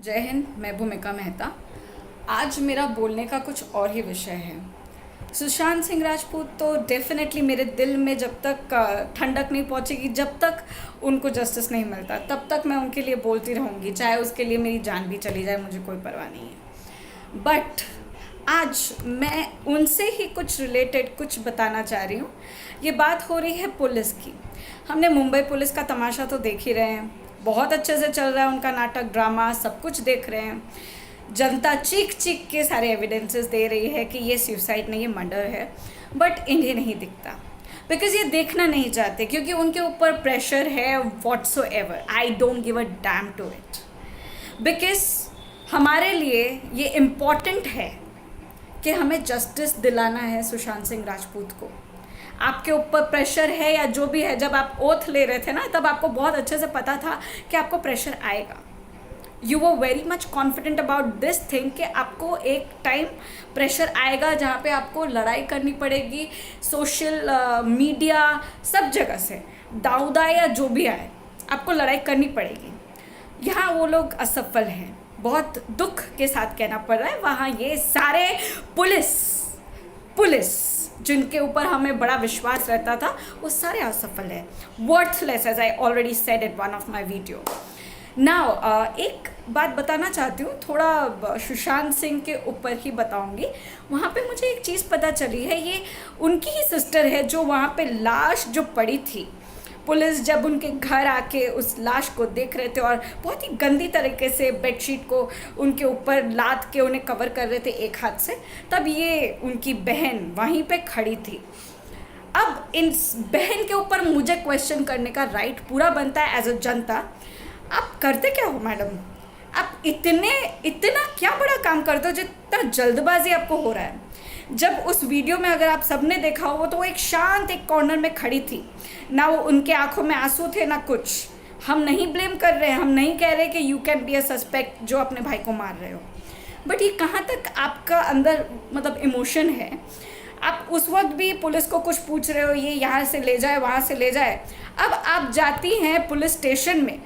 जय हिंद। मैं भूमिका मेहता। आज मेरा बोलने का कुछ और ही विषय है। सुशांत सिंह राजपूत तो डेफिनेटली मेरे दिल में जब तक ठंडक नहीं पहुंचेगी, जब तक उनको जस्टिस नहीं मिलता, तब तक मैं उनके लिए बोलती रहूँगी, चाहे उसके लिए मेरी जान भी चली जाए, मुझे कोई परवाह नहीं है। बट आज मैं उनसे ही कुछ रिलेटेड कुछ बताना चाह रही हूँ। ये बात हो रही है पुलिस की। हमने मुंबई पुलिस का तमाशा तो देख ही रहे हैं, बहुत अच्छे से चल रहा है उनका नाटक, ड्रामा, सब कुछ देख रहे हैं। जनता चीख चीख के सारे एविडेंसेस दे रही है कि ये सुसाइड नहीं, ये मर्डर है, बट इन्हें नहीं दिखता बिकॉज ये देखना नहीं चाहते, क्योंकि उनके ऊपर प्रेशर है whatsoever. I don't give a damn to it because हमारे लिए ये इम्पॉर्टेंट है कि हमें जस्टिस दिलाना है सुशांत सिंह राजपूत को। आपके ऊपर प्रेशर है या जो भी है, जब आप ओथ ले रहे थे ना, तब आपको बहुत अच्छे से पता था कि आपको प्रेशर आएगा। You were very much confident about this thing कि आपको एक टाइम प्रेशर आएगा जहाँ पे आपको लड़ाई करनी पड़ेगी, सोशल मीडिया सब जगह से, दाऊदा या जो भी आए, आपको लड़ाई करनी पड़ेगी। यहाँ वो लोग असफल हैं, बहुत दुख के साथ कहना पड़ रहा है। वहाँ ये सारे पुलिस जिनके ऊपर हमें बड़ा विश्वास रहता था, वो सारे असफल हैं, worthless, as I already said in one of my video. Now एक बात बताना चाहती हूँ, थोड़ा सुशांत सिंह के ऊपर ही बताऊँगी। वहाँ पे मुझे एक चीज़ पता चली है, ये उनकी ही सिस्टर है जो वहाँ पे लाश जो पड़ी थी, पुलिस जब उनके घर आके उस लाश को देख रहे थे और बहुत ही गंदी तरीके से बेडशीट को उनके ऊपर लाद के उन्हें कवर कर रहे थे एक हाथ से, तब ये उनकी बहन वहीं पे खड़ी थी। अब इन बहन के ऊपर मुझे क्वेश्चन करने का राइट पूरा बनता है एज अ जनता। आप करते क्या हो मैडम? आप इतना क्या बड़ा काम करते हो जितना जल्दबाजी आपको हो रहा है? जब उस वीडियो में अगर आप सबने देखा हो तो वो एक शांत एक कॉर्नर में खड़ी थी, ना वो उनके आंखों में आंसू थे ना कुछ। हम नहीं ब्लेम कर रहे हैं, हम नहीं कह रहे कि you can be a suspect जो अपने भाई को मार रहे हो, बट ये कहाँ तक आपका अंदर मतलब इमोशन है? आप उस वक्त भी पुलिस को कुछ पूछ रहे हो, ये यहाँ से ले जाए वहाँ से ले जाए। अब आप जाती हैं पुलिस स्टेशन में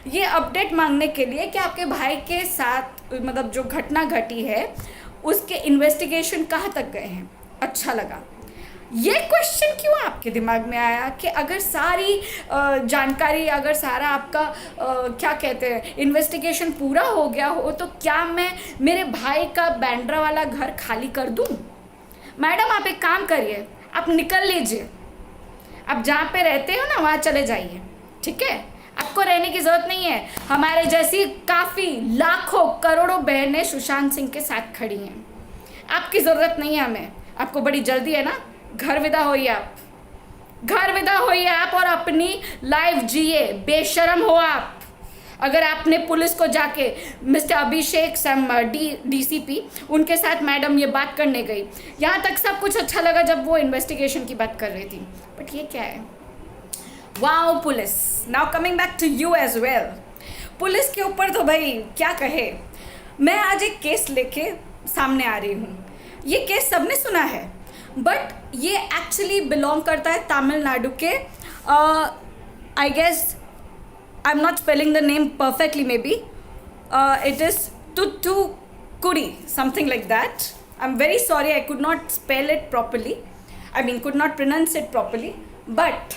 ये अपडेट मांगने के लिए कि आपके भाई के साथ मतलब जो घटना घटी है उसके इन्वेस्टिगेशन कहाँ तक गए हैं। अच्छा लगा। ये क्वेश्चन क्यों आपके दिमाग में आया कि अगर सारी जानकारी, अगर सारा आपका क्या कहते हैं इन्वेस्टिगेशन पूरा हो गया हो, तो क्या मैं मेरे भाई का बैंड्रा वाला घर खाली कर दूं? मैडम आप एक काम करिए, आप निकल लीजिए, आप जहाँ पे रहते हो ना वहाँ चले जाइए, ठीक है? आपको रहने की ज़रूरत नहीं है। हमारे जैसी काफ़ी लाखों करोड़ों बहनें सुशांत सिंह के साथ खड़ी हैं, आपकी ज़रूरत नहीं है हमें। आपको बड़ी जल्दी है ना, घर विदा होइए आप, घर विदा होइए आप और अपनी लाइफ जिए। बेशरम हो आप। अगर आपने पुलिस को जाके मिस्टर अभिषेक डीसीपी उनके साथ मैडम ये बात करने गई, यहाँ तक सब कुछ अच्छा लगा जब वो इन्वेस्टिगेशन की बात कर रही थी, बट ये क्या है? Wow police. Now coming back to you as well. Police के ऊपर तो भाई क्या कहे। मैं आज एक केस लेके सामने आ रही हूँ। ये केस सबने सुना है, बट ये एक्चुअली बिलोंग करता है तमिलनाडु के, I guess I am not spelling the name perfectly, maybe it is Toothukudi, something like that. I'm very sorry, I could not spell it properly. I mean, could not pronounce it properly. But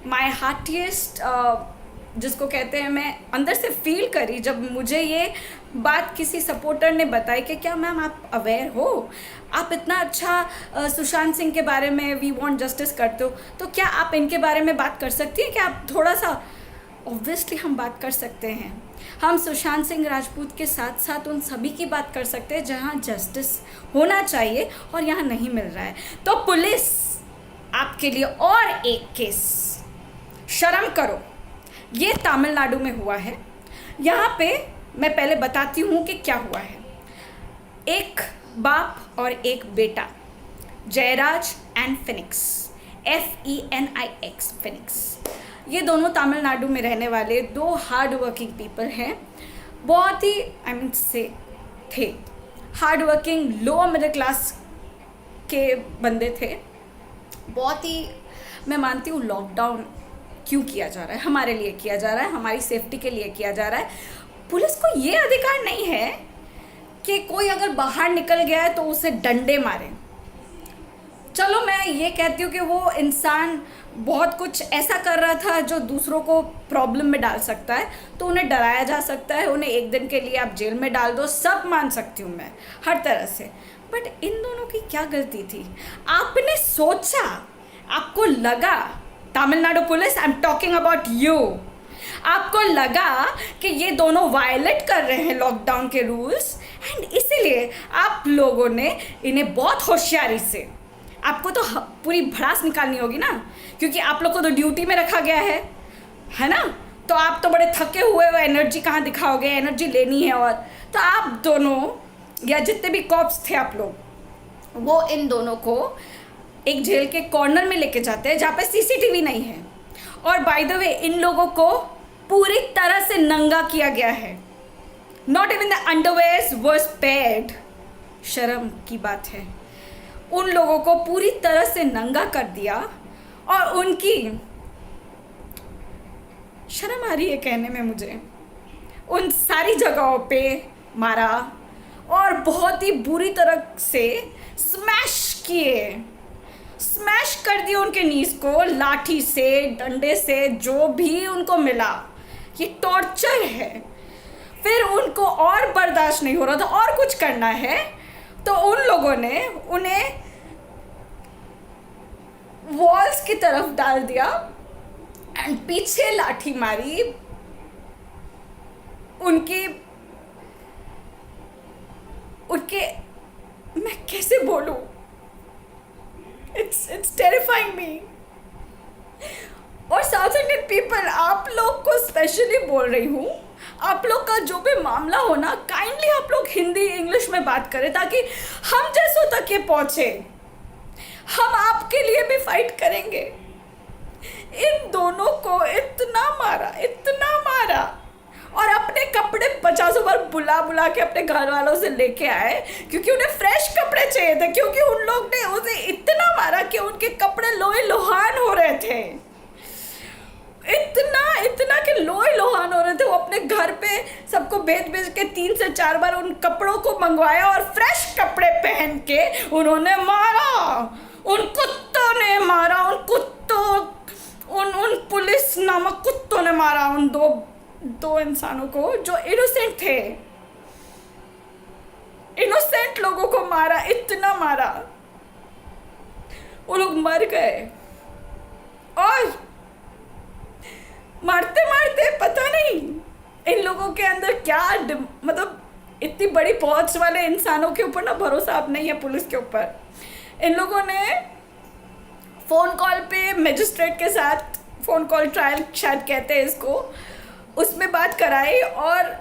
my heartiest जिसको कहते हैं, मैं अंदर से feel करी जब मुझे ये बात किसी सपोर्टर ने बताई कि क्या मैम आप अवेयर हो, आप इतना अच्छा सुशांत सिंह के बारे में वी वांट जस्टिस करते हो, तो क्या आप इनके बारे में बात कर सकती हैं? क्या आप थोड़ा सा, ऑब्वियसली हम बात कर सकते हैं। हम सुशांत सिंह राजपूत के साथ साथ उन सभी की बात कर सकते हैं जहां जस्टिस होना चाहिए और यहाँ नहीं मिल रहा है। तो पुलिस आपके लिए और एक केस, शर्म करो, ये तमिलनाडु में हुआ है। यहाँ पे मैं पहले बताती हूँ कि क्या हुआ है। एक बाप और एक बेटा, जयराज एंड फिनिक्स, FENIX, फिनिक्स, ये दोनों तमिलनाडु में रहने वाले दो हार्ड वर्किंग पीपल हैं। बहुत ही आई मीन से थे hard working, low middle class के बंदे थे। बहुत ही, मैं मानती हूँ लॉकडाउन क्यों किया जा रहा है, हमारे लिए किया जा रहा है, हमारी सेफ्टी के लिए किया जा रहा है। पुलिस को ये अधिकार नहीं है कि कोई अगर बाहर निकल गया है तो उसे डंडे मारे। चलो मैं ये कहती हूँ कि वो इंसान बहुत कुछ ऐसा कर रहा था जो दूसरों को प्रॉब्लम में डाल सकता है, तो उन्हें डराया जा सकता है, उन्हें एक दिन के लिए आप जेल में डाल दो, सब मान सकती हूँ मैं हर तरह से। बट इन दोनों की क्या गलती थी? आपने सोचा, आपको लगा, Tamil Nadu police, I am talking about you, आपको लगा कि ये दोनों वायलेट कर रहे हैं लॉकडाउन के रूल्स, एंड इसीलिए आप लोगों ने इन्हें बहुत होशियारी से, आपको तो पूरी भड़ास निकालनी होगी ना, क्योंकि आप लोग को तो ड्यूटी में रखा गया है ना, तो आप तो बड़े थके हुए हो, एनर्जी कहाँ दिखाओगे, एनर्जी लेनी है। और तो आप दोनों या जितने भी कॉप्स थे आप लोग, वो इन दोनों को एक जेल के कॉर्नर में लेके जाते हैं जहाँ पे सीसीटीवी नहीं है, और बाय द वे इन लोगों को पूरी तरह से नंगा किया गया है, not even the underwears were spared. शर्म की बात है, उन लोगों को पूरी तरह से नंगा कर दिया, और उनकी, शर्म आ रही है कहने में मुझे, उन सारी जगहों पे मारा और बहुत ही बुरी तरह से स्मैश कर दिया उनके नीज को लाठी से, डंडे से, जो भी उनको मिला। ये टॉर्चर है। फिर उनको और बर्दाश्त नहीं हो रहा था और कुछ करना है, तो उन लोगों ने उन्हें वॉल्स की तरफ डाल दिया एंड पीछे लाठी मारी उनके मैं कैसे बोलूं, इट्स टेरिफाइंग मी। और साउथ इंडियन पीपल, आप लोग को स्पेशली बोल रही हूँ, आप लोग का जो भी मामला हो ना, काइंडली आप लोग हिंदी इंग्लिश में बात करें ताकि हम जैसों तक ये पहुँचे। हम आपके लिए भी फाइट करेंगे। इन दोनों को इतना मारा और अपने कपड़े 50 बार बुला के अपने घर वालों से लेके आए, क्योंकि उन्हें फ्रेश कपड़े चाहिए थे, क्योंकि उन लोग ने उसे इतना मारा कि उनके कपड़े लोहे लोहान हो रहे थे, इतना कि लोहे लोहान हो रहे थे। वो अपने घर पे सबको भेज के 3 से 4 बार उन कपड़ों को मंगवाया और फ्रेश कपड़े पहन के उन्होंने मारा। उन कुत्तों ने मारा, उन पुलिस नामक कुत्तों ने मारा उन दो इंसानों को जो इनोसेंट थे। इनोसेंट लोगों को मारा, इतना मारा, वो लोग मर गए। और मारते मारते पता नहीं इन लोगों के अंदर क्या, मतलब इतनी बड़ी पहुंच वाले इंसानों के ऊपर ना भरोसा अब नहीं है पुलिस के ऊपर। इन लोगों ने फ़ोन कॉल पे मैजिस्ट्रेट के साथ, फ़ोन कॉल ट्रायल शायद कहते हैं इसको, उसमें बात कराई और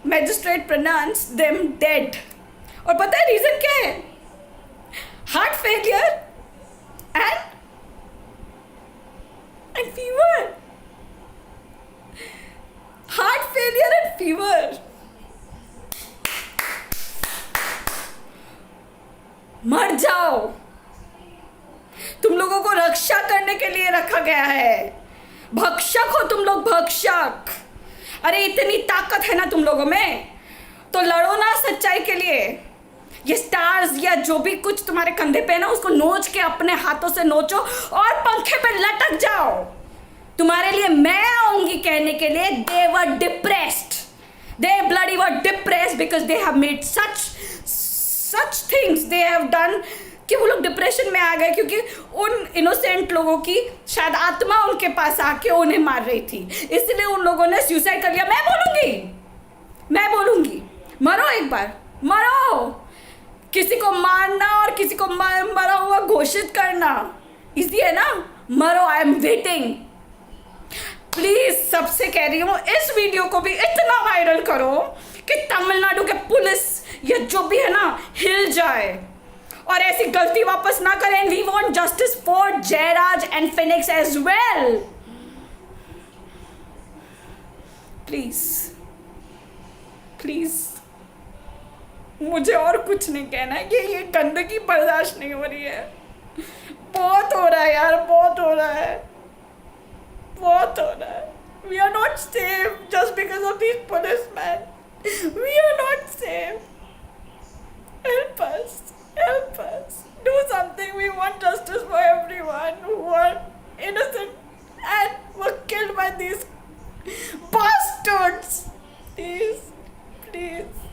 मैजिस्ट्रेट प्रोनाउंस देम डेड। और पता है रीज़न क्या है? Heart failure and fever. Heart failure and fever. मर जाओ, तुम लोगों को रक्षा करने के लिए रखा गया है। भक्षक हो तुम लोग, भक्षक। अरे इतनी ताकत है ना तुम लोगों में, तो लड़ो ना सच्चाई के लिए। ये स्टार्स या जो भी कुछ तुम्हारे कंधे पे है ना, उसको नोच के अपने हाथों से नोचो और पंखे पे लटक जाओ। तुम्हारे लिए मैं आऊंगी कहने के लिए, they were depressed, they bloody were depressed because they have made such things they have done कि वो लोग डिप्रेशन में आ गए, क्योंकि उन इनोसेंट लोगों की शायद आत्मा उनके पास आके उन्हें मार रही थी, इसलिए उन लोगों ने सुसाइड कर लिया। मैं बोलूँगी मरो, एक बार मरो। किसी को मारना और किसी को मरा हुआ घोषित करना इजी है ना, मरो। I am waiting. प्लीज सबसे कह रही हूँ, इस वीडियो को भी इतना वायरल करो कि तमिलनाडु के पुलिस या जो भी है ना हिल जाए और ऐसी गलती वापस ना करें। We want justice for Jayaraj and Fenix as well. Please मुझे और कुछ नहीं कहना है, ये गंदगी बर्दाश्त नहीं हो रही है। बहुत हो रहा है यार, बहुत हो रहा है। We are not safe just because of these policemen. We are not safe. Help us. Help us. Do something. We want justice for everyone who are innocent and were killed by these bastards. Please. Please.